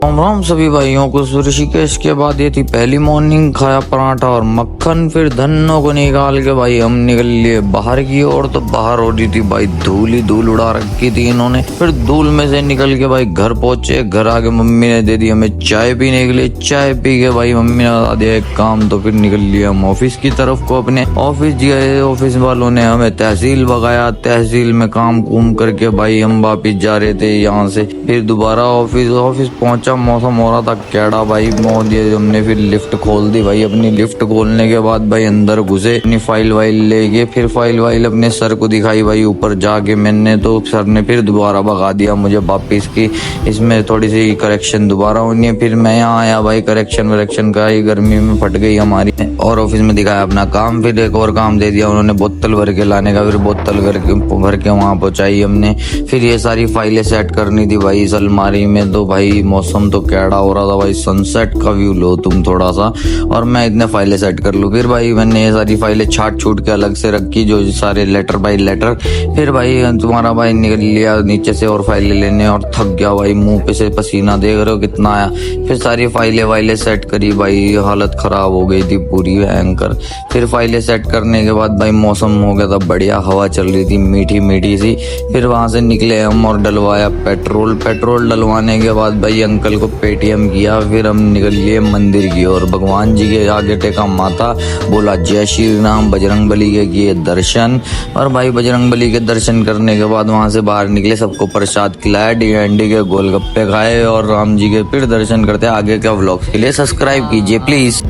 राम राम सभी भाइयों को। ऋषिकेश के बाद ये थी पहली मॉर्निंग। खाया पराठा और मक्खन, फिर धन्नों को निकाल के भाई हम निकल लिए बाहर की ओर। तो बाहर हो रही थी भाई धूल ही धूल उड़ा रखी थी इन्होंने। फिर धूल में से निकल के भाई घर पहुंचे। घर आके मम्मी ने दे दी हमें चाय पीने के लिए। चाय पी के भाई मम्मी ने बता दिया एक काम, तो फिर निकल लिया हम ऑफिस की तरफ को। अपने ऑफिस गए, ऑफिस वालों ने हमें तहसील भगाया। तहसील में काम कुम करके भाई हम वापिस जा रहे थे यहाँ से। फिर दोबारा ऑफिस पहुंचा। मौसम हो रहा था कैड़ा भाई। हमने फिर लिफ्ट खोल दी भाई। अपनी लिफ्ट खोलने के बाद भाई अंदर घुसे, अपनी फाइल वाइल लेके। फिर फाइल वाइल अपने सर को दिखाई भाई ऊपर जाके मैंने। तो सर ने फिर दोबारा भगा दिया मुझे वापिस की। इसमें थोड़ी सी करेक्शन दोबारा होनी है। फिर मैं यहाँ आया भाई, करेक्शन वरेक्शन का ही गर्मी में फट गई हमारी। और ऑफिस में दिखाया अपना काम। फिर एक और काम दे दिया उन्होंने, बोतल भर के लाने का। फिर बोतल भर के वहाँ पहुंचाई हमने। फिर ये सारी फाइलें सेट करनी थी भाई इस अलमारी में। तो भाई मौसम तो कैड़ा हो रहा था भाई, सनसेट का व्यू लो तुम थोड़ा सा, और मैं इतने फाइलें सेट कर लूँ। फिर भाई मैंने ये सारी फाइलें छाट छूट के अलग से रखी, जो सारे लेटर बाई लेटर। फिर भाई तुम्हारा भाई निकल लिया नीचे से और फाइलें लेने, और थक गया भाई, मुंह पे से पसीना देख रहे हो कितना आया। फिर सारी फाइलें वाइलें सेट करी भाई, हालत खराब हो गई थी पूरी भयंकर। फिर फाइलें सेट करने के बाद भाई मौसम हो गया था बढ़िया, हवा चल रही थी मीठी मीठी सी। फिर वहां से निकले हम और डलवाया पेट्रोल डलवाने के बाद भाई अंकल को पेटीएम किया। फिर हम निकल लिए मंदिर की ओर। भगवान जी के आगे टेका माथा, बोला जय श्री राम। बजरंग बली के किए दर्शन, और भाई बजरंग बली के दर्शन करने के बाद वहां से बाहर निकले। सबको प्रसाद खिलाया, डी के गोलगप्पे खाए, और राम जी के फिर दर्शन करते। आगे के व्लॉग्स के लिए सब्सक्राइब कीजिए प्लीज।